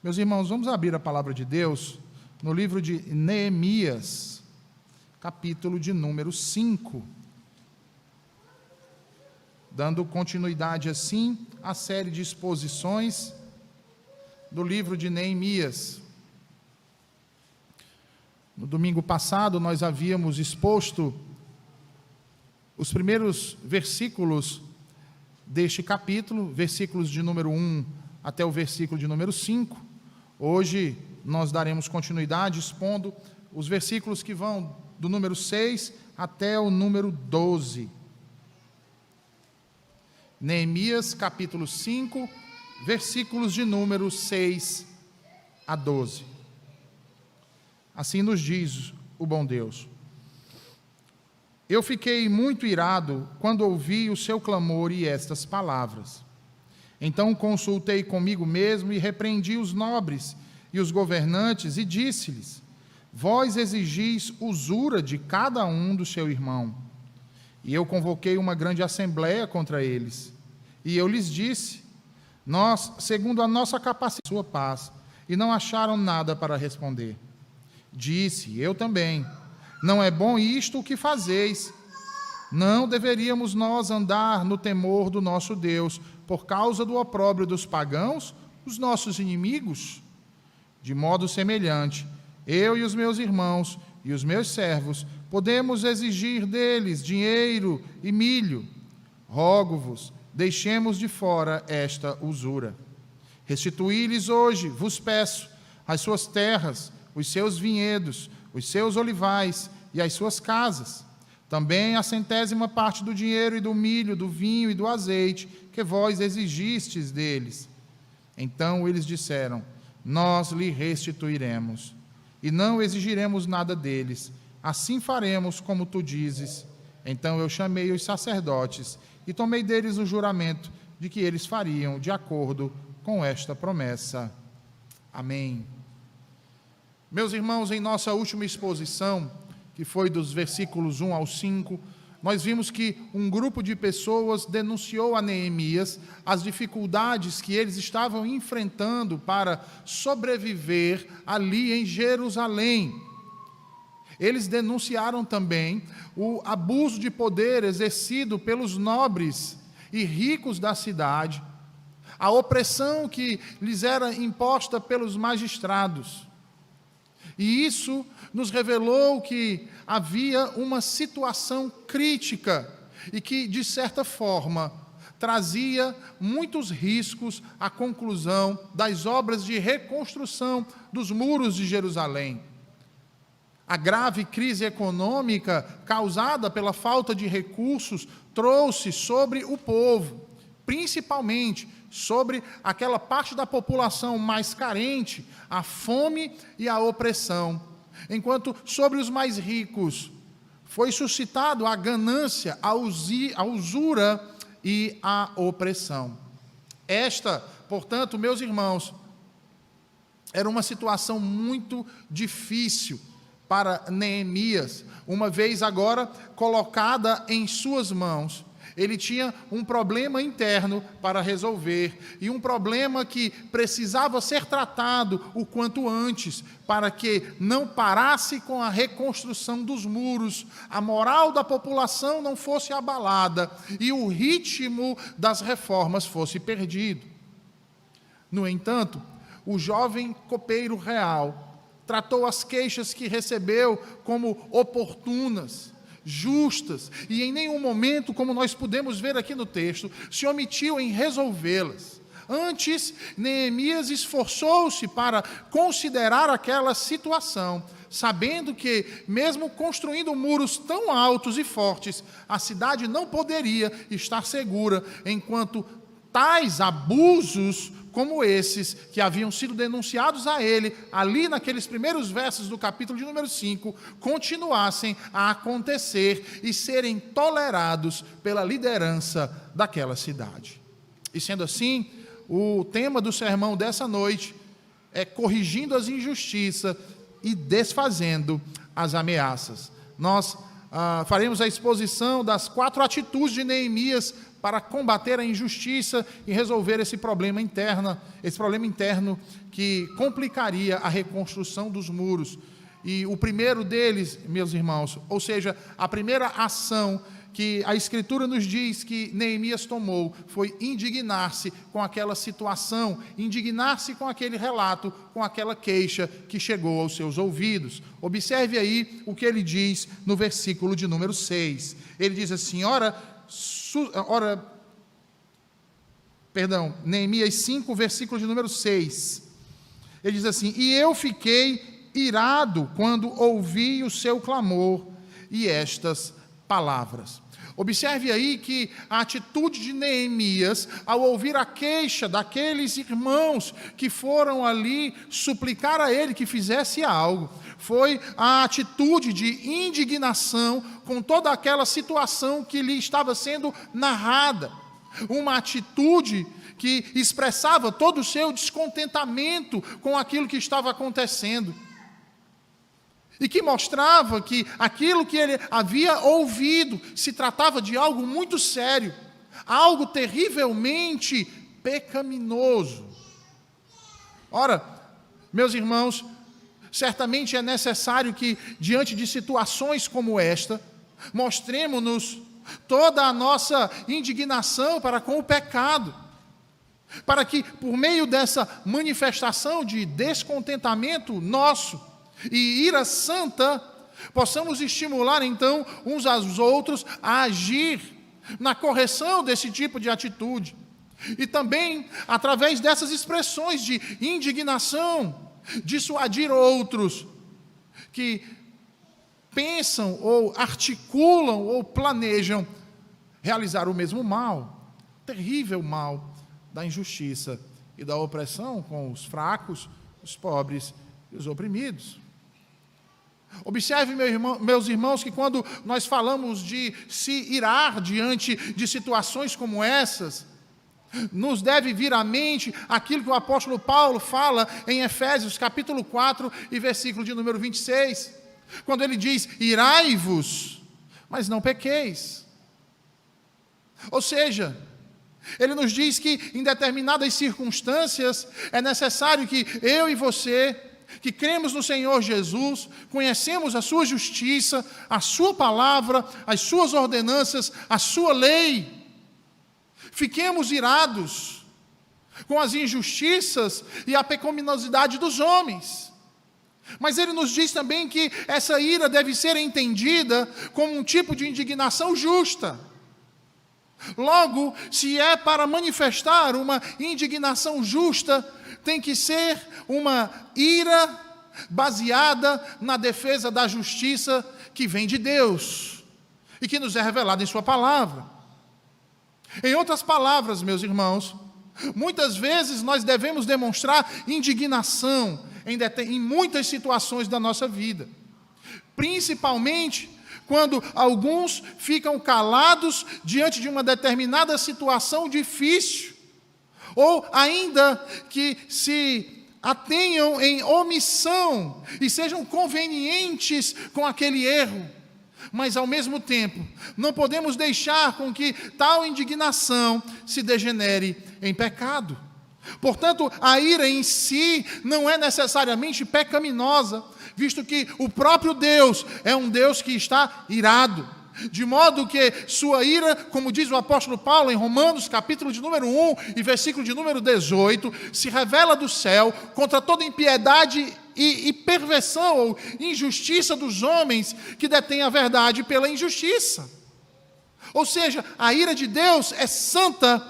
Meus irmãos, vamos abrir a palavra de Deus no livro de Neemias, capítulo de número 5. Dando continuidade assim à série de exposições do livro de Neemias. No domingo passado nós havíamos exposto os primeiros versículos deste capítulo, versículos de número 1 até o versículo de número 5. Hoje nós daremos continuidade expondo os versículos que vão do número 6 até o número 12. Neemias capítulo 5, versículos de número 6 a 12. Assim nos diz o bom Deus: Eu fiquei muito irado quando ouvi o seu clamor e estas palavras. Então consultei comigo mesmo e repreendi os nobres e os governantes e disse-lhes: Vós exigis usura de cada um do seu irmão. E eu convoquei uma grande assembleia contra eles. E eu lhes disse: Nós, segundo a nossa capacidade, sua paz, e não acharam nada para responder. Disse eu também: Não é bom isto o que fazeis. Não deveríamos nós andar no temor do nosso Deus, por causa do opróbrio dos pagãos, os nossos inimigos? De modo semelhante, eu e os meus irmãos e os meus servos podemos exigir deles dinheiro e milho. Rogo-vos, deixemos de fora esta usura. Restituí-lhes hoje, vos peço, as suas terras, os seus vinhedos, os seus olivais e as suas casas. Também a 100ª parte do dinheiro e do milho, do vinho e do azeite, que vós exigistes deles. Então eles disseram: Nós lhe restituiremos, e não exigiremos nada deles. Assim faremos como tu dizes. Então eu chamei os sacerdotes e tomei deles o juramento de que eles fariam de acordo com esta promessa. Amém. Meus irmãos, em nossa última exposição, que foi dos versículos 1 ao 5, nós vimos que um grupo de pessoas denunciou a Neemias as dificuldades que eles estavam enfrentando para sobreviver ali em Jerusalém. Eles denunciaram também o abuso de poder exercido pelos nobres e ricos da cidade, a opressão que lhes era imposta pelos magistrados. E isso nos revelou que havia uma situação crítica e que, de certa forma, trazia muitos riscos à conclusão das obras de reconstrução dos muros de Jerusalém. A grave crise econômica causada pela falta de recursos trouxe sobre o povo, principalmente sobre aquela parte da população mais carente, a fome e a opressão, enquanto sobre os mais ricos foi suscitado a ganância, a usura e a opressão. Esta, portanto, meus irmãos, era uma situação muito difícil para Neemias, uma vez agora colocada em suas mãos. Ele tinha um problema interno para resolver, e um problema que precisava ser tratado o quanto antes, para que não parasse com a reconstrução dos muros, a moral da população não fosse abalada e o ritmo das reformas fosse perdido. No entanto, o jovem copeiro real tratou as queixas que recebeu como oportunas, justas, e em nenhum momento, como nós podemos ver aqui no texto, se omitiu em resolvê-las. Antes, Neemias esforçou-se para considerar aquela situação, sabendo que, mesmo construindo muros tão altos e fortes, a cidade não poderia estar segura, enquanto tais abusos como esses que haviam sido denunciados a ele, ali naqueles primeiros versos do capítulo de número 5, continuassem a acontecer e serem tolerados pela liderança daquela cidade. E sendo assim, o tema do sermão dessa noite é corrigindo as injustiças e desfazendo as ameaças. Nós faremos a exposição das 4 atitudes de Neemias para combater a injustiça e resolver esse problema interno que complicaria a reconstrução dos muros. E o primeiro deles, meus irmãos, ou seja, a primeira ação que a Escritura nos diz que Neemias tomou foi indignar-se com aquela situação, indignar-se com aquele relato, com aquela queixa que chegou aos seus ouvidos. Observe aí o que ele diz no versículo de número 6. Ele diz assim, Neemias 5, versículo de número 6. Ele diz assim, e eu fiquei irado quando ouvi o seu clamor e estas palavras. Observe aí que a atitude de Neemias, ao ouvir a queixa daqueles irmãos que foram ali suplicar a ele que fizesse algo, foi a atitude de indignação com toda aquela situação que lhe estava sendo narrada. Uma atitude que expressava todo o seu descontentamento com aquilo que estava acontecendo. E que mostrava que aquilo que ele havia ouvido se tratava de algo muito sério, algo terrivelmente pecaminoso. Ora, meus irmãos, certamente é necessário que, diante de situações como esta, mostremos-nos toda a nossa indignação para com o pecado, para que, por meio dessa manifestação de descontentamento nosso, e ira santa, possamos estimular então uns aos outros a agir na correção desse tipo de atitude. E também, através dessas expressões de indignação, dissuadir outros que pensam ou articulam ou planejam realizar o mesmo mal, terrível mal da injustiça e da opressão com os fracos, os pobres e os oprimidos. Observe, meus irmãos, que quando nós falamos de se irar diante de situações como essas, nos deve vir à mente aquilo que o apóstolo Paulo fala em Efésios capítulo 4 e versículo de número 26, quando ele diz, irai-vos, mas não pequeis. Ou seja, ele nos diz que em determinadas circunstâncias é necessário que eu e você, que cremos no Senhor Jesus, conhecemos a sua justiça, a sua palavra, as suas ordenanças, a sua lei, fiquemos irados com as injustiças e a pecaminosidade dos homens. Mas ele nos diz também que essa ira deve ser entendida como um tipo de indignação justa. Logo, se é para manifestar uma indignação justa, tem que ser uma ira baseada na defesa da justiça que vem de Deus e que nos é revelada em sua palavra. Em outras palavras, meus irmãos, muitas vezes nós devemos demonstrar indignação em muitas situações da nossa vida, principalmente quando alguns ficam calados diante de uma determinada situação difícil, ou ainda que se atenham em omissão e sejam convenientes com aquele erro, mas ao mesmo tempo não podemos deixar com que tal indignação se degenere em pecado. Portanto, a ira em si não é necessariamente pecaminosa, visto que o próprio Deus é um Deus que está irado. De modo que sua ira, como diz o apóstolo Paulo em Romanos, capítulo de número 1 e versículo de número 18, se revela do céu contra toda impiedade e perversão ou injustiça dos homens que detêm a verdade pela injustiça. Ou seja, a ira de Deus é santa,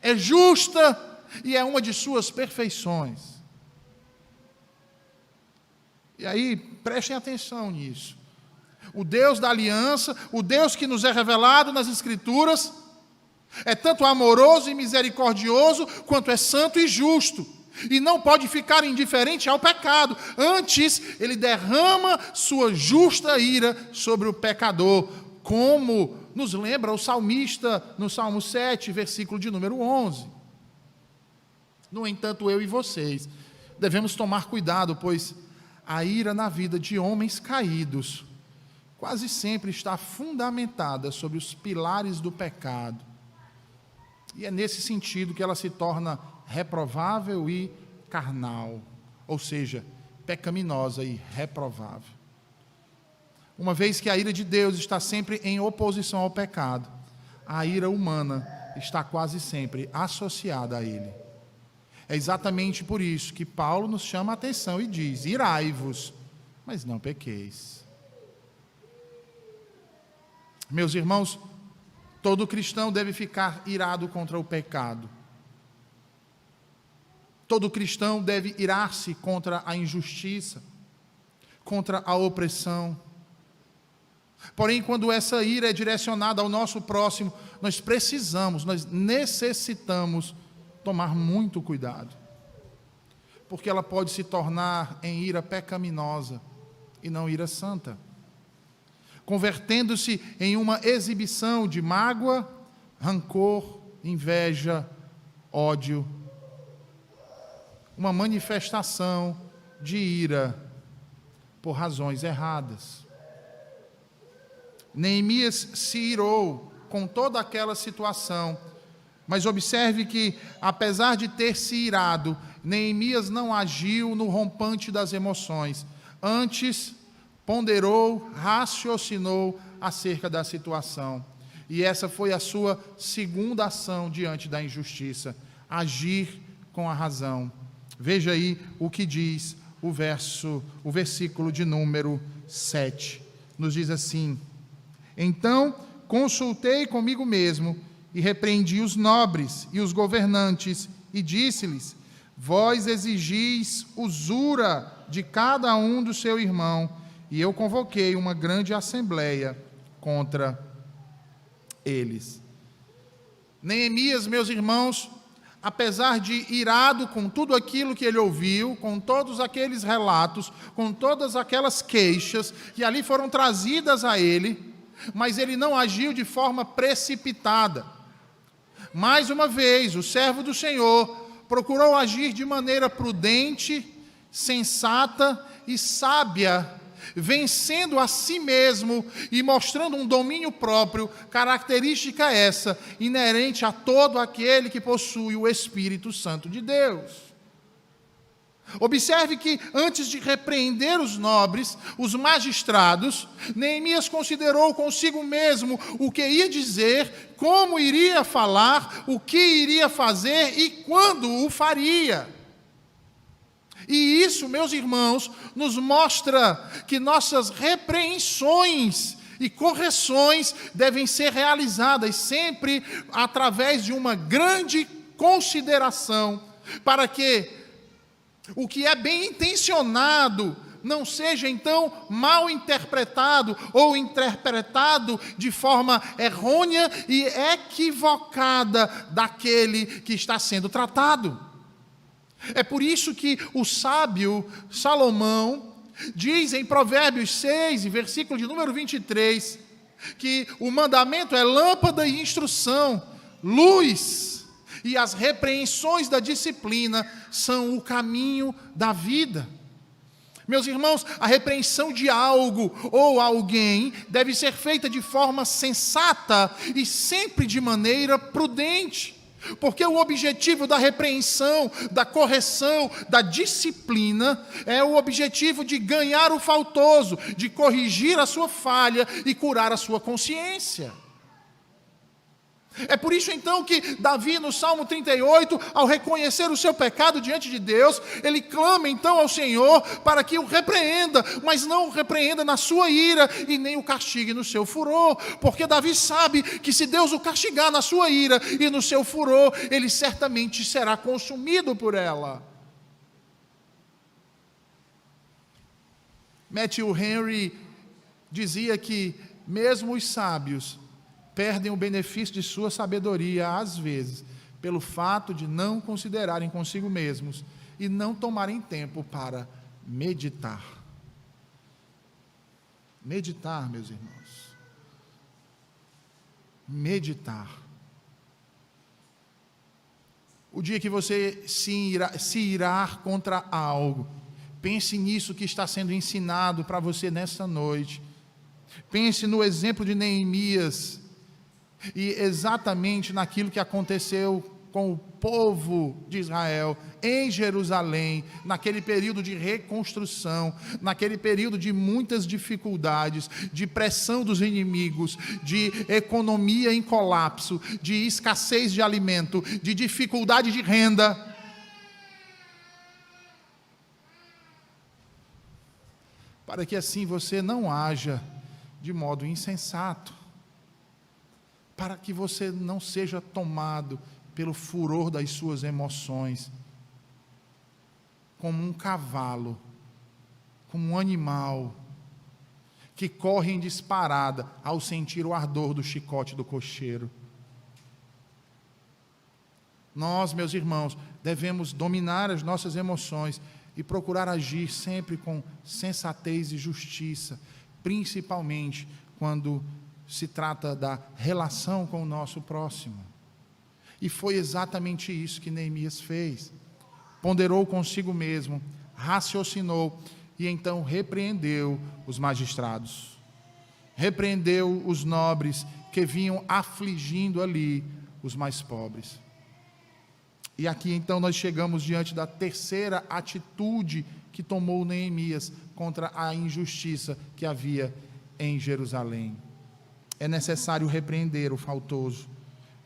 é justa e é uma de suas perfeições. E aí, prestem atenção nisso. O Deus da aliança, o Deus que nos é revelado nas Escrituras, é tanto amoroso e misericordioso, quanto é santo e justo, e não pode ficar indiferente ao pecado. Antes, ele derrama sua justa ira sobre o pecador, como nos lembra o salmista no Salmo 7, versículo de número 11. No entanto, eu e vocês devemos tomar cuidado, pois a ira na vida de homens caídos quase sempre está fundamentada sobre os pilares do pecado, E é nesse sentido que ela se torna reprovável e carnal, ou seja, pecaminosa e reprovável. Uma vez que a ira de Deus está sempre em oposição ao pecado, a ira humana está quase sempre associada a ele. É exatamente por isso que Paulo nos chama a atenção e diz: irai-vos, mas não pequeis. Meus irmãos, todo cristão deve ficar irado contra o pecado. Todo cristão deve irar-se contra a injustiça, contra a opressão. Porém, quando essa ira é direcionada ao nosso próximo, nós necessitamos tomar muito cuidado, porque ela pode se tornar em ira pecaminosa e não ira santa, convertendo-se em uma exibição de mágoa, rancor, inveja, ódio, uma manifestação de ira por razões erradas. Neemias se irou com toda aquela situação, mas observe que, apesar de ter se irado, Neemias não agiu no rompante das emoções. Antes, ponderou, raciocinou acerca da situação. E essa foi a sua segunda ação diante da injustiça: agir com a razão. Veja aí o que diz o versículo de número 7. Nos diz assim: então consultei comigo mesmo e repreendi os nobres e os governantes e disse-lhes: vós exigis usura de cada um do seu irmão, e eu convoquei uma grande assembleia contra eles. Neemias, meus irmãos, apesar de irado com tudo aquilo que ele ouviu, com todos aqueles relatos, com todas aquelas queixas que ali foram trazidas a ele, mas ele não agiu de forma precipitada. Mais uma vez, o servo do Senhor procurou agir de maneira prudente, sensata e sábia, vencendo a si mesmo e mostrando um domínio próprio, característica essa inerente a todo aquele que possui o Espírito Santo de Deus. Observe que, antes de repreender os nobres, os magistrados, Neemias considerou consigo mesmo o que ia dizer, como iria falar, o que iria fazer e quando o faria. E isso, meus irmãos, nos mostra que nossas repreensões e correções devem ser realizadas sempre através de uma grande consideração, para que o que é bem intencionado não seja então mal interpretado ou interpretado de forma errônea e equivocada daquele que está sendo tratado. É por isso que o sábio Salomão diz em Provérbios 6, versículo de número 23, que o mandamento é lâmpada e instrução, luz, e as repreensões da disciplina são o caminho da vida. Meus irmãos, a repreensão de algo ou alguém deve ser feita de forma sensata e sempre de maneira prudente, porque o objetivo da repreensão, da correção, da disciplina é o objetivo de ganhar o faltoso, de corrigir a sua falha e curar a sua consciência. É por isso então que Davi, no Salmo 38, ao reconhecer o seu pecado diante de Deus, ele clama então ao Senhor para que o repreenda, mas não o repreenda na sua ira e nem o castigue no seu furor, porque Davi sabe que se Deus o castigar na sua ira e no seu furor, ele certamente será consumido por ela. Matthew Henry dizia que mesmo os sábios perdem o benefício de sua sabedoria, às vezes, pelo fato de não considerarem consigo mesmos e não tomarem tempo para meditar. Meditar, meus irmãos. Meditar. O dia que você se irar contra algo, pense nisso que está sendo ensinado para você nessa noite. Pense no exemplo de Neemias, E exatamente naquilo que aconteceu com o povo de Israel em Jerusalém, naquele período de reconstrução, naquele período de muitas dificuldades, de pressão dos inimigos, de economia em colapso, de escassez de alimento, de dificuldade de renda. Para que assim você não haja de modo insensato, para que você não seja tomado pelo furor das suas emoções, como um cavalo, como um animal, que corre em disparada ao sentir o ardor do chicote do cocheiro. Nós, meus irmãos, devemos dominar as nossas emoções e procurar agir sempre com sensatez e justiça, principalmente quando se trata da relação com o nosso próximo. E foi exatamente isso que Neemias fez. Ponderou consigo mesmo, raciocinou e então repreendeu os magistrados. Repreendeu os nobres que vinham afligindo ali os mais pobres. E aqui então nós chegamos diante da terceira atitude que tomou Neemias contra a injustiça que havia em Jerusalém. É necessário repreender o faltoso.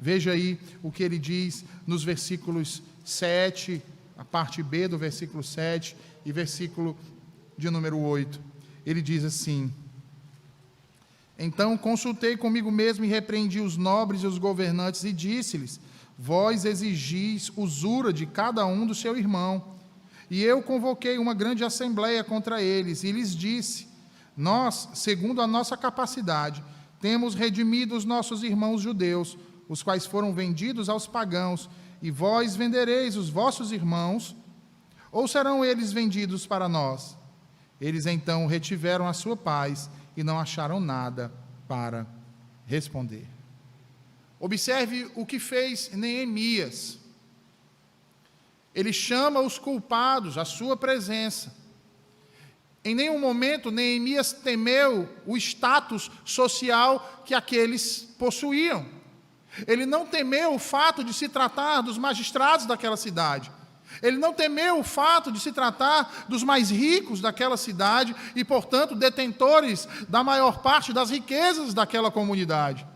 Veja aí o que ele diz nos versículos 7, a parte B do versículo 7 e versículo de número 8. Ele diz assim: então consultei comigo mesmo e repreendi os nobres e os governantes e disse-lhes: vós exigis usura de cada um do seu irmão. E eu convoquei uma grande assembleia contra eles e lhes disse: nós, segundo a nossa capacidade, temos redimido os nossos irmãos judeus, os quais foram vendidos aos pagãos, e vós vendereis os vossos irmãos, ou serão eles vendidos para nós? Eles então retiveram a sua paz e não acharam nada para responder. Observe o que fez Neemias. Ele chama os culpados à sua presença. Em nenhum momento Neemias temeu o status social que aqueles possuíam. Ele não temeu o fato de se tratar dos magistrados daquela cidade. Ele não temeu o fato de se tratar dos mais ricos daquela cidade e, portanto, detentores da maior parte das riquezas daquela comunidade.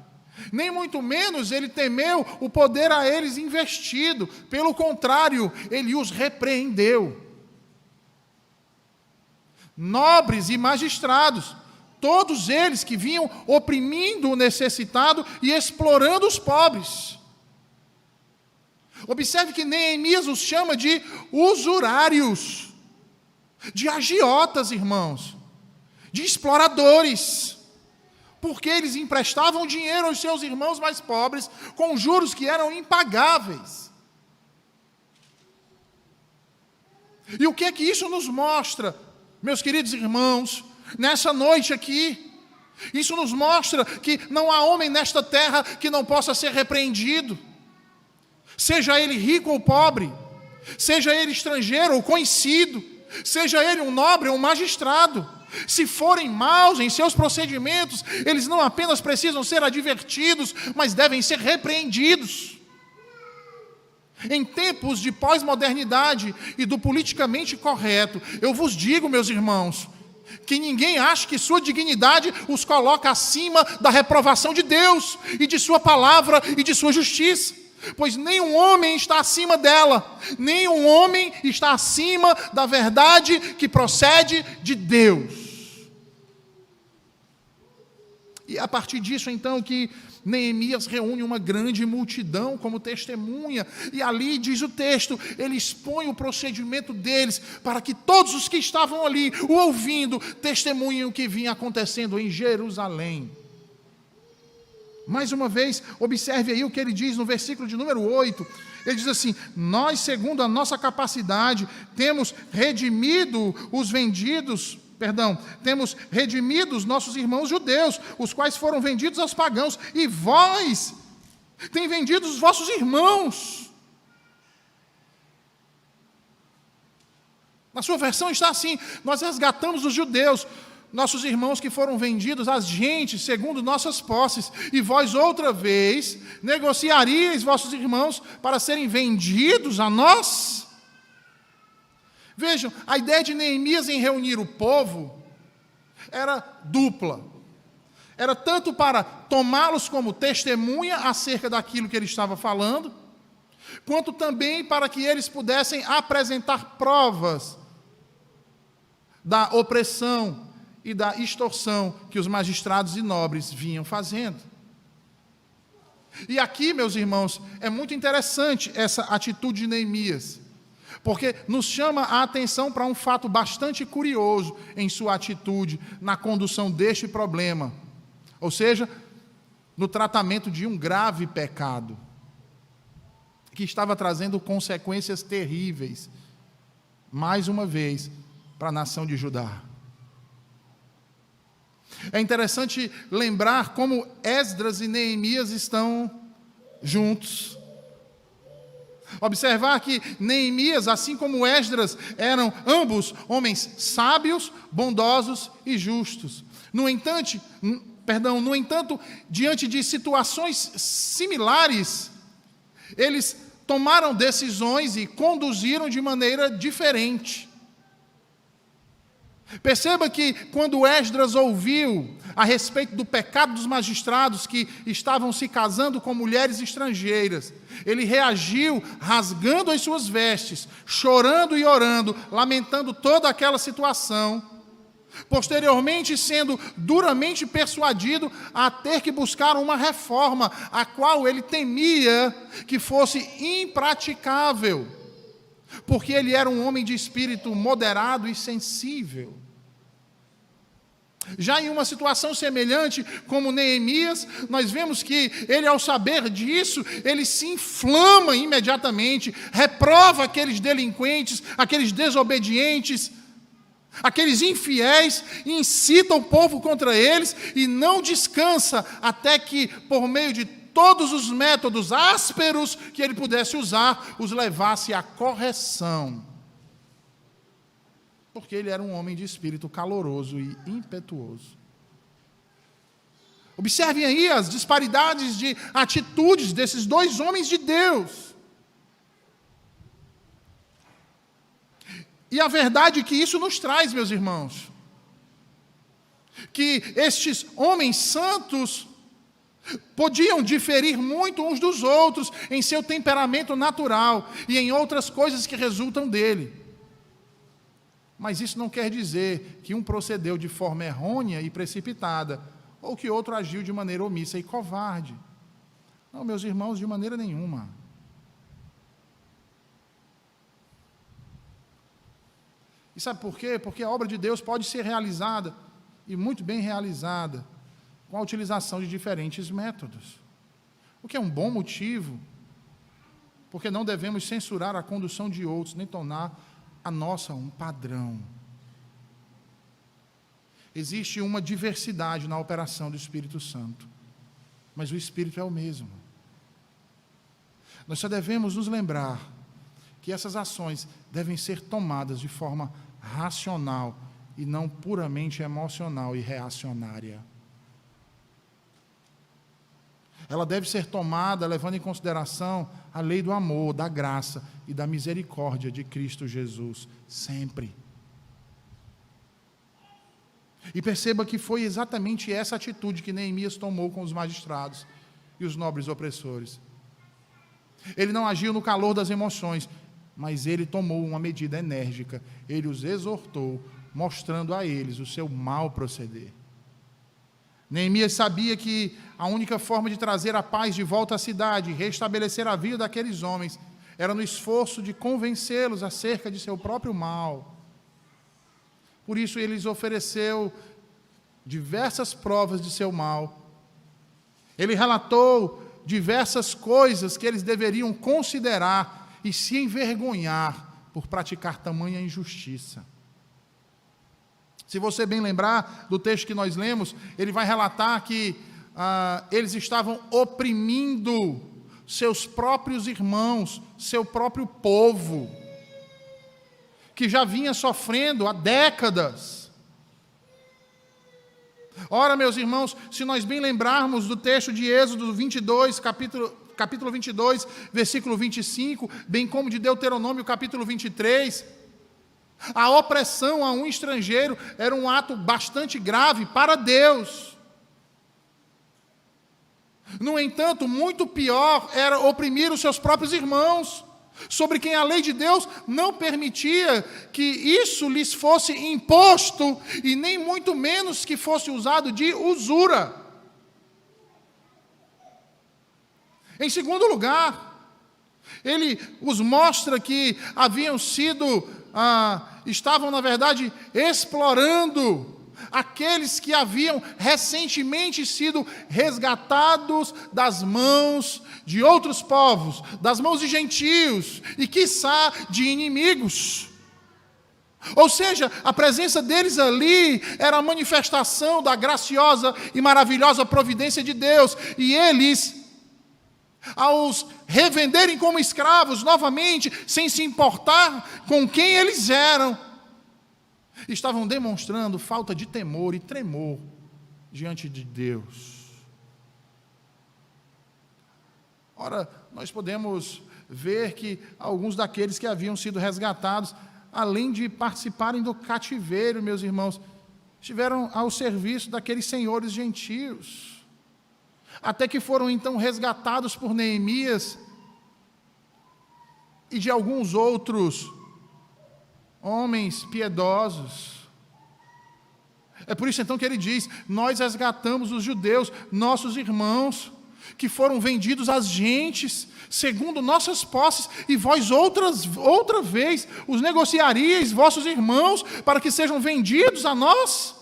Nem muito menos ele temeu o poder a eles investido. Pelo contrário, ele os repreendeu. Nobres e magistrados, todos eles que vinham oprimindo o necessitado e explorando os pobres. Observe que Neemias os chama de usurários, de agiotas, irmãos, de exploradores, porque eles emprestavam dinheiro aos seus irmãos mais pobres com juros que eram impagáveis. E o que é que isso nos mostra, meus queridos irmãos, nessa noite aqui? Isso nos mostra que não há homem nesta terra que não possa ser repreendido, seja ele rico ou pobre, seja ele estrangeiro ou conhecido, seja ele um nobre ou um magistrado. Se forem maus em seus procedimentos, eles não apenas precisam ser advertidos, mas devem ser repreendidos. Em tempos de pós-modernidade e do politicamente correto, eu vos digo, meus irmãos, que ninguém ache que sua dignidade os coloca acima da reprovação de Deus e de sua palavra e de sua justiça, pois nenhum homem está acima dela, nenhum homem está acima da verdade que procede de Deus. E a partir disso, então, que Neemias reúne uma grande multidão como testemunha, e ali, diz o texto, ele expõe o procedimento deles, para que todos os que estavam ali, o ouvindo, testemunhem o que vinha acontecendo em Jerusalém. Mais uma vez, observe aí o que ele diz no versículo de número 8, ele diz assim: nós, segundo a nossa capacidade, temos redimido os nossos irmãos judeus, os quais foram vendidos aos pagãos, e vós tem vendido os vossos irmãos. Na sua versão está assim: nós resgatamos os judeus, nossos irmãos que foram vendidos a gente segundo nossas posses, e vós outra vez negociaríeis vossos irmãos para serem vendidos a nós? Vejam, a ideia de Neemias em reunir o povo era dupla. Era tanto para tomá-los como testemunha acerca daquilo que ele estava falando, quanto também para que eles pudessem apresentar provas da opressão e da extorsão que os magistrados e nobres vinham fazendo. E aqui, meus irmãos, é muito interessante essa atitude de Neemias, porque nos chama a atenção para um fato bastante curioso em sua atitude na condução deste problema, ou seja, no tratamento de um grave pecado, que estava trazendo consequências terríveis, mais uma vez, para a nação de Judá. É interessante lembrar como Esdras e Neemias estão juntos. Observar que Neemias, assim como Esdras, eram ambos homens sábios, bondosos e justos. No entanto, diante de situações similares, eles tomaram decisões e conduziram de maneira diferente. Perceba que quando Esdras ouviu a respeito do pecado dos magistrados que estavam se casando com mulheres estrangeiras, ele reagiu rasgando as suas vestes, chorando e orando, lamentando toda aquela situação, posteriormente sendo duramente persuadido a ter que buscar uma reforma, a qual ele temia que fosse impraticável, porque ele era um homem de espírito moderado e sensível. Já em uma situação semelhante, como Neemias, nós vemos que ele, ao saber disso, ele se inflama imediatamente, reprova aqueles delinquentes, aqueles desobedientes, aqueles infiéis, incita o povo contra eles e não descansa até que, por meio de todos os métodos ásperos que ele pudesse usar, os levasse à correção. Porque ele era um homem de espírito caloroso e impetuoso. Observem aí as disparidades de atitudes desses dois homens de Deus. E a verdade que isso nos traz, meus irmãos, que estes homens santos podiam diferir muito uns dos outros em seu temperamento natural e em outras coisas que resultam dele. Mas isso não quer dizer que um procedeu de forma errônea e precipitada, ou que outro agiu de maneira omissa e covarde. Não, meus irmãos, de maneira nenhuma. E sabe por quê? Porque a obra de Deus pode ser realizada, e muito bem realizada, com a utilização de diferentes métodos. O que é um bom motivo, porque não devemos censurar a condução de outros, nem tornar a nossa um padrão. Existe uma diversidade na operação do Espírito Santo, mas o Espírito é o mesmo. Nós só devemos nos lembrar que essas ações devem ser tomadas de forma racional e não puramente emocional e reacionária. Ela deve ser tomada levando em consideração a lei do amor, da graça e da misericórdia de Cristo Jesus, sempre. E perceba que foi exatamente essa atitude que Neemias tomou com os magistrados e os nobres opressores. Ele não agiu no calor das emoções, mas ele tomou uma medida enérgica. Ele os exortou, mostrando a eles o seu mau proceder. Neemias sabia que a única forma de trazer a paz de volta à cidade e restabelecer a vida daqueles homens era no esforço de convencê-los acerca de seu próprio mal. Por isso ele lhes ofereceu diversas provas de seu mal. Ele relatou diversas coisas que eles deveriam considerar e se envergonhar por praticar tamanha injustiça. Se você bem lembrar do texto que nós lemos, ele vai relatar que eles estavam oprimindo seus próprios irmãos, seu próprio povo, que já vinha sofrendo há décadas. Ora, meus irmãos, se nós bem lembrarmos do texto de Êxodo 22, capítulo 22, versículo 25, bem como de Deuteronômio, capítulo 23, a opressão a um estrangeiro era um ato bastante grave para Deus. No entanto, muito pior era oprimir os seus próprios irmãos, sobre quem a lei de Deus não permitia que isso lhes fosse imposto, e nem muito menos que fosse usado de usura. Em segundo lugar, ele os mostra que estavam, na verdade, explorando aqueles que haviam recentemente sido resgatados das mãos de outros povos, das mãos de gentios e, quiçá, de inimigos. Ou seja, a presença deles ali era a manifestação da graciosa e maravilhosa providência de Deus, e eles, ao os revenderem como escravos novamente, sem se importar com quem eles eram, estavam demonstrando falta de temor e tremor diante de Deus. Ora, nós podemos ver que alguns daqueles que haviam sido resgatados, além de participarem do cativeiro, meus irmãos, estiveram ao serviço daqueles senhores gentios, até que foram então resgatados por Neemias e de alguns outros homens piedosos. É por isso então que ele diz: nós resgatamos os judeus, nossos irmãos, que foram vendidos às gentes, segundo nossas posses, e vós outra vez os negociaríeis, vossos irmãos, para que sejam vendidos a nós?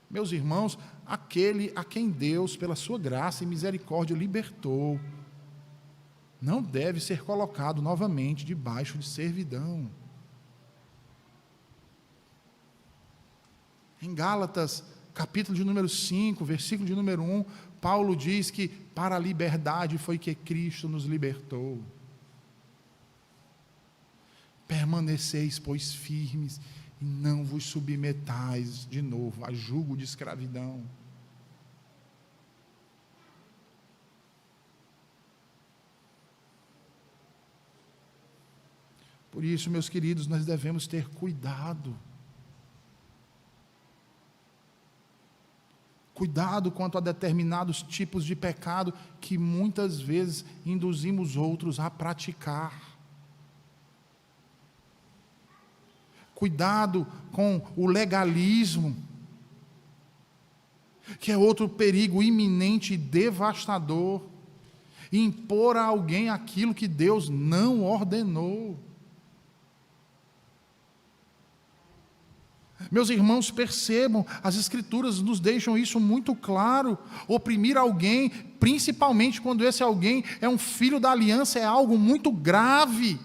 Meus irmãos, aquele a quem Deus, pela sua graça e misericórdia, libertou, não deve ser colocado novamente debaixo de servidão. Em Gálatas, capítulo de número 5, versículo de número 1, Paulo diz que para a liberdade foi que Cristo nos libertou. Permaneceis, pois, firmes, e não vos submetais de novo a jugo de escravidão. Por isso, meus queridos, nós devemos ter cuidado. Cuidado quanto a determinados tipos de pecado que muitas vezes induzimos outros a praticar. Cuidado com o legalismo, que é outro perigo iminente e devastador, impor a alguém aquilo que Deus não ordenou. Meus irmãos, percebam, as Escrituras nos deixam isso muito claro. Oprimir alguém, principalmente quando esse alguém é um filho da aliança, é algo muito grave.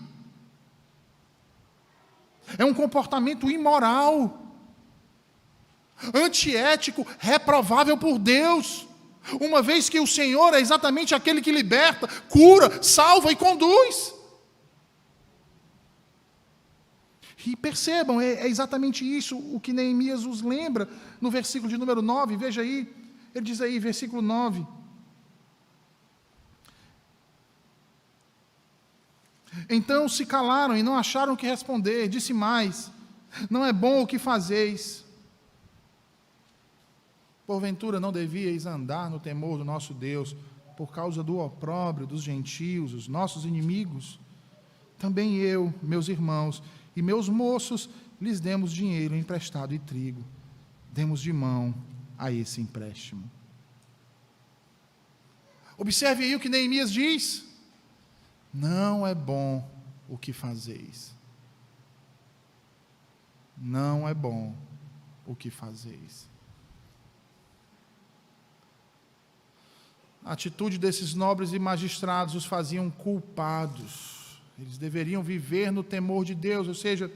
É um comportamento imoral, antiético, reprovável por Deus, uma vez que o Senhor é exatamente aquele que liberta, cura, salva e conduz. E percebam, é exatamente isso o que Neemias os lembra no versículo de número 9, veja aí, ele diz aí, versículo 9: então se calaram e não acharam o que responder, disse mais: não é bom o que fazeis. Porventura não devíeis andar no temor do nosso Deus, por causa do opróbrio dos gentios, os nossos inimigos? Também eu, meus irmãos, e meus moços, lhes demos dinheiro emprestado e trigo. Demos de mão a esse empréstimo. Observe aí o que Neemias diz: não é bom o que fazeis. Não é bom o que fazeis. A atitude desses nobres e magistrados os faziam culpados. Eles deveriam viver no temor de Deus, ou seja,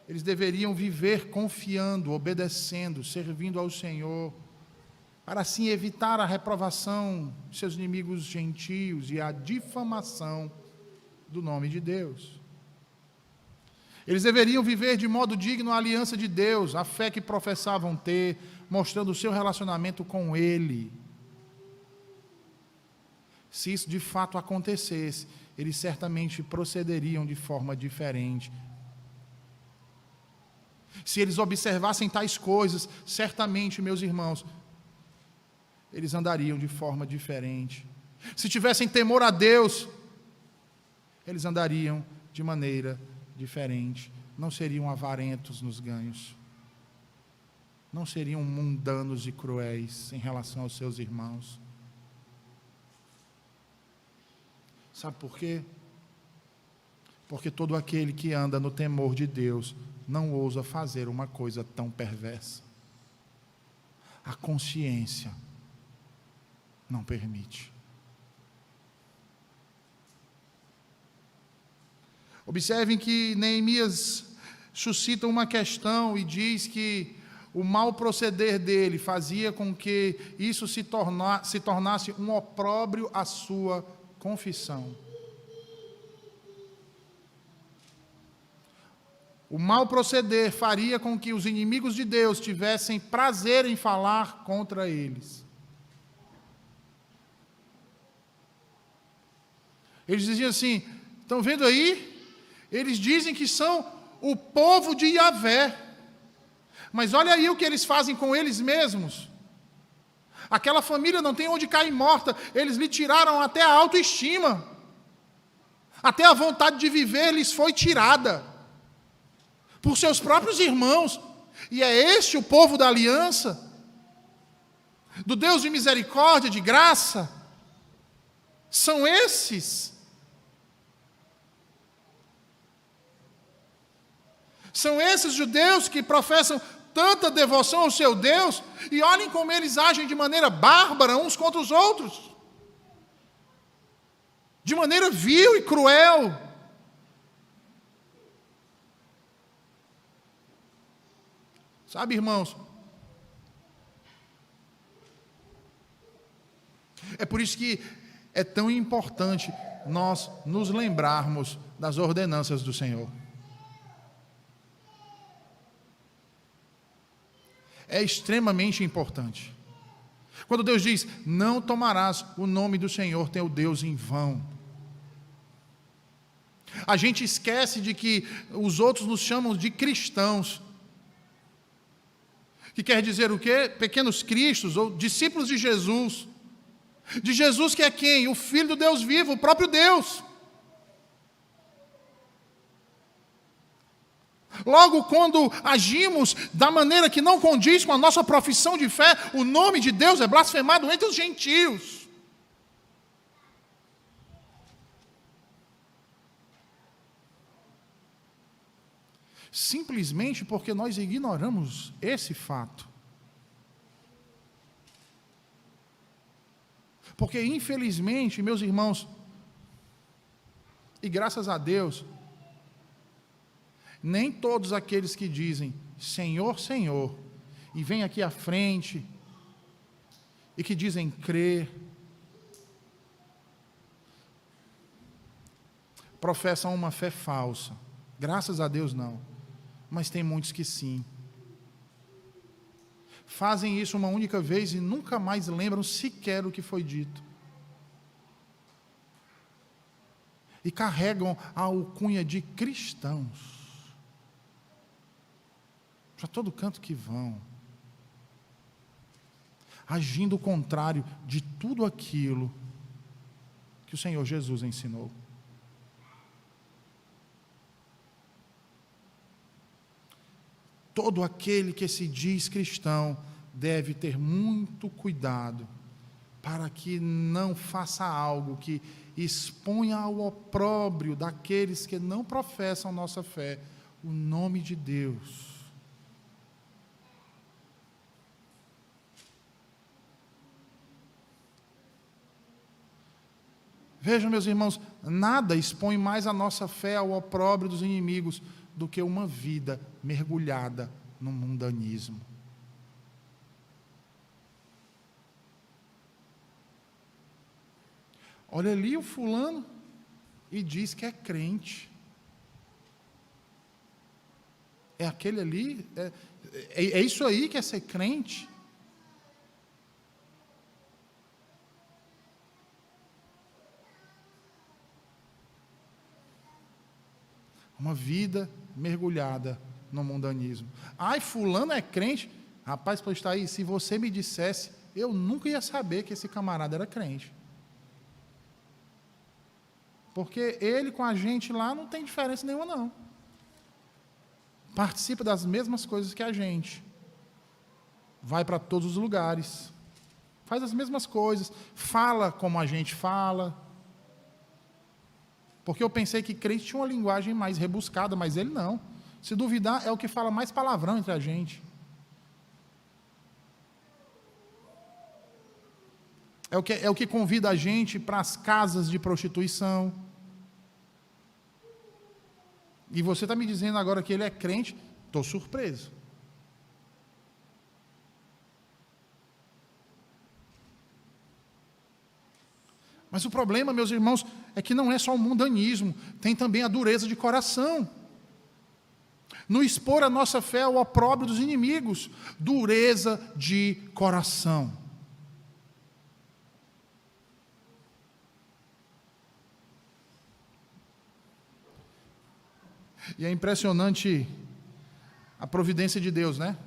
eles deveriam viver confiando, obedecendo, servindo ao Senhor, para assim evitar a reprovação de seus inimigos gentios e a difamação do nome de Deus. Eles deveriam viver de modo digno a aliança de Deus, a fé que professavam ter, mostrando o seu relacionamento com Ele. Se isso de fato acontecesse, eles certamente procederiam de forma diferente. Se eles observassem tais coisas, certamente, meus irmãos, eles andariam de forma diferente. Se tivessem temor a Deus, eles andariam de maneira diferente. Não seriam avarentos nos ganhos. Não seriam mundanos e cruéis em relação aos seus irmãos. Sabe por quê? Porque todo aquele que anda no temor de Deus não ousa fazer uma coisa tão perversa. A consciência não permite. Observem que Neemias suscita uma questão e diz que o mau proceder dele fazia com que isso se tornasse um opróbrio à sua confissão. O mau proceder faria com que os inimigos de Deus tivessem prazer em falar contra eles. Eles diziam assim: estão vendo aí? Eles dizem que são o povo de Yahvé. Mas olha aí o que eles fazem com eles mesmos. Aquela família não tem onde cair morta. Eles lhe tiraram até a autoestima. Até a vontade de viver lhes foi tirada. Por seus próprios irmãos. E é este o povo da aliança? Do Deus de misericórdia, de graça? São esses? São esses judeus que professam tanta devoção ao seu Deus e olhem como eles agem de maneira bárbara uns contra os outros. De maneira vil e cruel. Sabe, irmãos? É por isso que é tão importante nós nos lembrarmos das ordenanças do Senhor. É extremamente importante. Quando Deus diz: não tomarás o nome do Senhor teu Deus em vão. A gente esquece de que os outros nos chamam de cristãos. Que quer dizer o quê? Pequenos cristos ou discípulos de Jesus. De Jesus que é quem? O Filho do Deus vivo, o próprio Deus. Logo, quando agimos da maneira que não condiz com a nossa profissão de fé, o nome de Deus é blasfemado entre os gentios. Simplesmente porque nós ignoramos esse fato. Porque, infelizmente, meus irmãos, e graças a Deus, nem todos aqueles que dizem Senhor, Senhor, e vêm aqui à frente, e que dizem crer, professam uma fé falsa. Graças a Deus não, mas tem muitos que sim. Fazem isso uma única vez e nunca mais lembram sequer o que foi dito. E carregam a alcunha de cristãos. Para todo canto que vão. Agindo o contrário de tudo aquilo que o Senhor Jesus ensinou. Todo aquele que se diz cristão deve ter muito cuidado para que não faça algo que exponha ao opróbrio daqueles que não professam nossa fé, o nome de Deus. Vejam, meus irmãos, nada expõe mais a nossa fé ao opróbrio dos inimigos do que uma vida mergulhada no mundanismo. Olha ali o fulano e diz que é crente. É aquele ali? É isso aí que é ser crente? Uma vida mergulhada no mundanismo. Ai, fulano é crente. Rapaz, pois está aí, se você me dissesse, eu nunca ia saber que esse camarada era crente. Porque ele com a gente lá não tem diferença nenhuma, não. Participa das mesmas coisas que a gente. Vai para todos os lugares. Faz as mesmas coisas. Fala como a gente fala. Porque eu pensei que crente tinha uma linguagem mais rebuscada, mas ele não. Se duvidar, é o que fala mais palavrão entre a gente. É o que convida a gente para as casas de prostituição. E você está me dizendo agora que ele é crente? Estou surpreso. Mas o problema, meus irmãos, é que não é só o mundanismo, tem também a dureza de coração. No expor a nossa fé ao opróbrio dos inimigos, dureza de coração. E é impressionante a providência de Deus, né?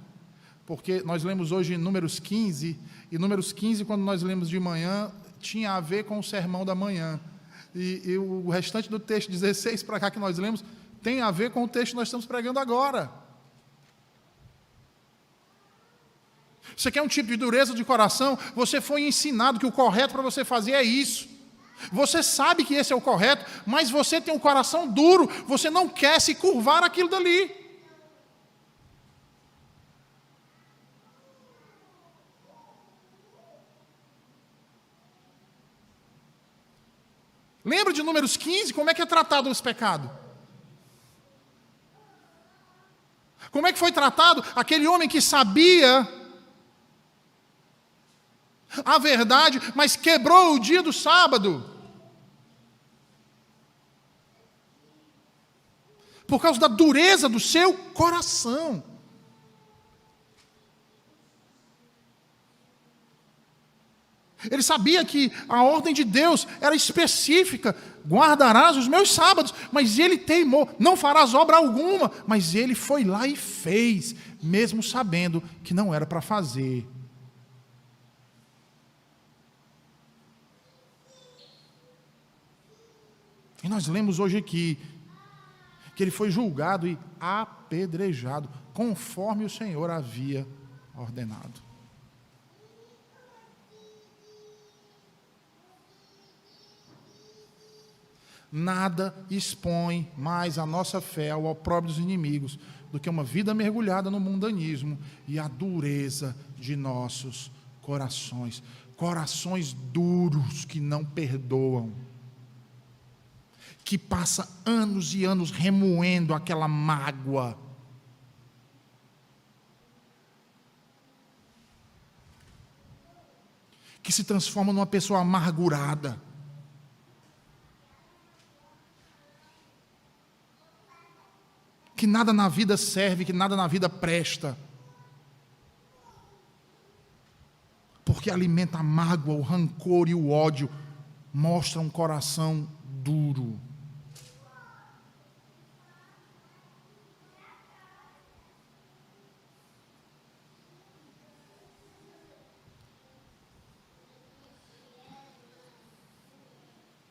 Porque nós lemos hoje Números 15, e Números 15, quando nós lemos de manhã, tinha a ver com o sermão da manhã. E o restante do texto, 16 para cá que nós lemos, tem a ver com o texto que nós estamos pregando agora. Você quer um tipo de dureza de coração? Você foi ensinado que o correto para você fazer é isso. Você sabe que esse é o correto, mas você tem um coração duro, você não quer se curvar aquilo dali. Lembra de Números 15? Como é que é tratado esse pecado? Como é que foi tratado aquele homem que sabia a verdade, mas quebrou o dia do sábado? Por causa da dureza do seu coração. Ele sabia que a ordem de Deus era específica: guardarás os meus sábados, mas ele teimou, não farás obra alguma, mas ele foi lá e fez, mesmo sabendo que não era para fazer. E nós lemos hoje aqui que ele foi julgado e apedrejado, conforme o Senhor havia ordenado. Nada expõe mais a nossa fé ao opróbrio dos inimigos do que uma vida mergulhada no mundanismo e a dureza de nossos corações. Corações duros que não perdoam, que passa anos e anos remoendo aquela mágoa. Que se transforma numa pessoa amargurada. Que nada na vida serve, que nada na vida presta. Porque alimenta a mágoa, o rancor e o ódio. Mostra um coração duro.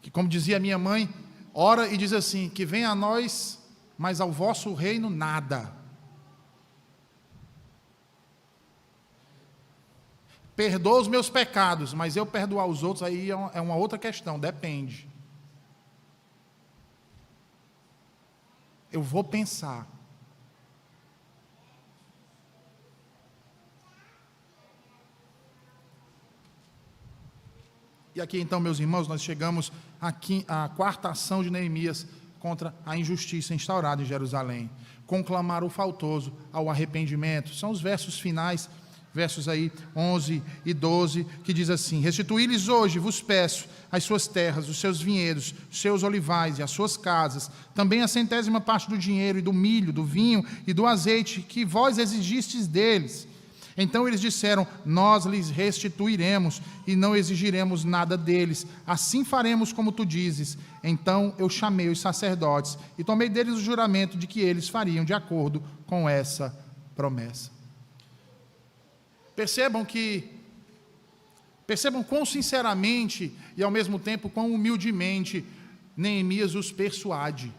Que, como dizia minha mãe, ora e diz assim: que venha a nós, mas ao vosso reino nada. Perdoa os meus pecados, mas eu perdoar os outros aí é uma outra questão, depende. Eu vou pensar. E aqui então, meus irmãos, nós chegamos aqui à quarta ação de Neemias contra a injustiça instaurada em Jerusalém. Conclamar o faltoso ao arrependimento. São os versos finais versos aí 11 e 12, que diz assim: restituí-lhes hoje, vos peço, as suas terras, os seus vinhedos, os seus olivais e as suas casas, também a 100ª parte do dinheiro e do milho, do vinho e do azeite que vós exigistes deles. Então eles disseram: nós lhes restituiremos e não exigiremos nada deles, assim faremos como tu dizes. Então eu chamei os sacerdotes e tomei deles o juramento de que eles fariam de acordo com essa promessa. Percebam quão sinceramente e ao mesmo tempo quão humildemente Neemias os persuade.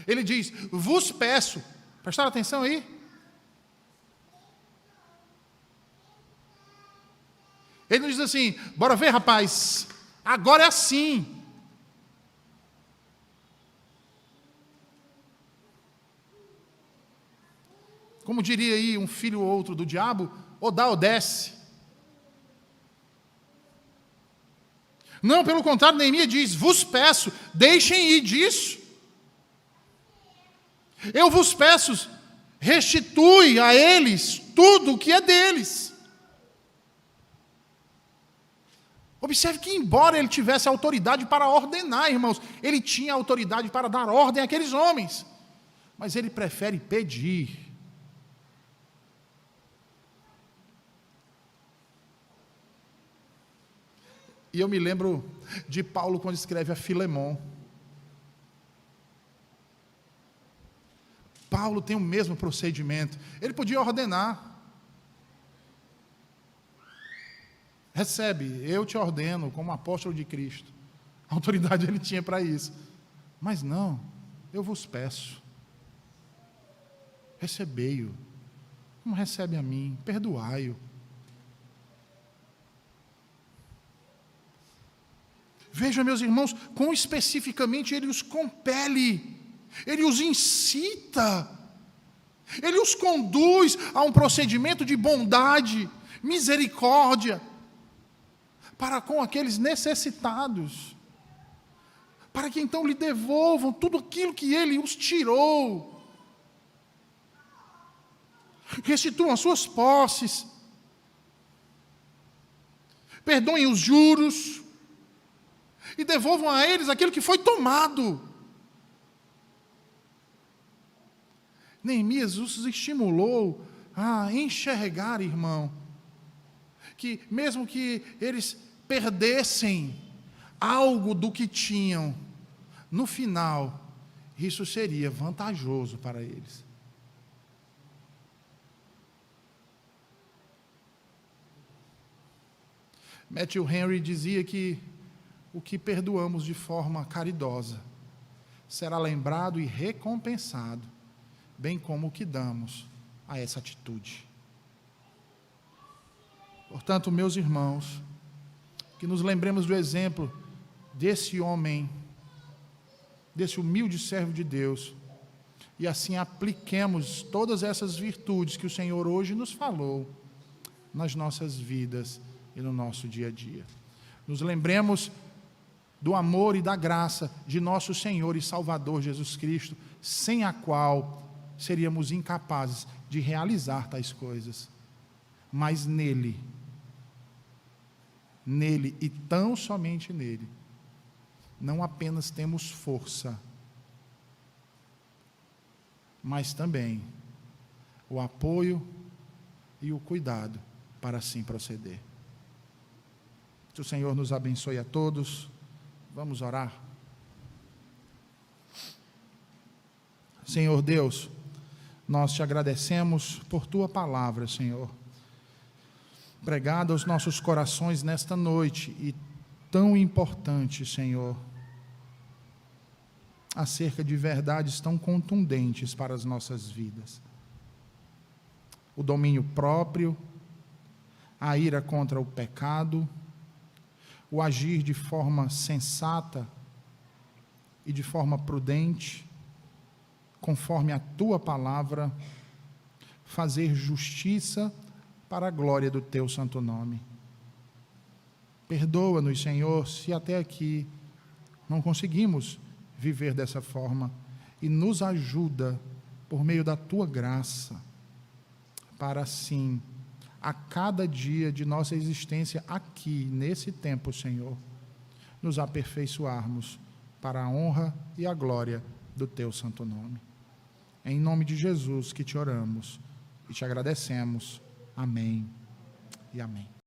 Ele diz: vos peço. Prestaram atenção aí? Ele não diz assim: bora ver, rapaz, agora é assim. Como diria aí um filho ou outro do diabo, ou dá ou desce. Não, pelo contrário, Neemias diz: vos peço, deixem ir disso. Eu vos peço, restitui a eles tudo o que é deles. Observe que, embora ele tivesse autoridade para ordenar, irmãos, ele tinha autoridade para dar ordem àqueles homens, mas ele prefere pedir. E eu me lembro de Paulo quando escreve a Filemon. Paulo tem o mesmo procedimento. Ele podia ordenar. Recebe, eu te ordeno como apóstolo de Cristo. A autoridade ele tinha para isso. Mas não, eu vos peço. Recebei-o. Como recebe a mim, perdoai-o. Veja, meus irmãos, quão especificamente ele os compele, ele os incita, ele os conduz a um procedimento de bondade, misericórdia, para com aqueles necessitados, para que então lhe devolvam tudo aquilo que ele os tirou, restituam as suas posses, perdoem os juros, e devolvam a eles aquilo que foi tomado. Neemias os estimulou a enxergar, irmão, que mesmo que eles perdessem algo do que tinham, no final, isso seria vantajoso para eles. Matthew Henry dizia que o que perdoamos de forma caridosa será lembrado e recompensado, bem como o que damos a essa atitude. Portanto, meus irmãos, que nos lembremos do exemplo desse homem, desse humilde servo de Deus, e assim apliquemos todas essas virtudes que o Senhor hoje nos falou nas nossas vidas e no nosso dia a dia. Nos lembremos do amor e da graça de nosso Senhor e Salvador Jesus Cristo, sem a qual seríamos incapazes de realizar tais coisas. Mas nele e tão somente nele, não apenas temos força, mas também o apoio e o cuidado para assim proceder. Que o Senhor nos abençoe a todos. Vamos orar. Senhor Deus, nós te agradecemos por tua palavra, Senhor, pregada aos nossos corações nesta noite, e tão importante, Senhor, acerca de verdades tão contundentes para as nossas vidas. O domínio próprio, a ira contra o pecado, o agir de forma sensata e de forma prudente, conforme a tua palavra, fazer justiça para a glória do teu santo nome. Perdoa-nos, Senhor, se até aqui não conseguimos viver dessa forma, e nos ajuda, por meio da tua graça, para assim, a cada dia de nossa existência aqui, nesse tempo, Senhor, nos aperfeiçoarmos para a honra e a glória do Teu santo nome. É em nome de Jesus que te oramos e te agradecemos. Amém e amém.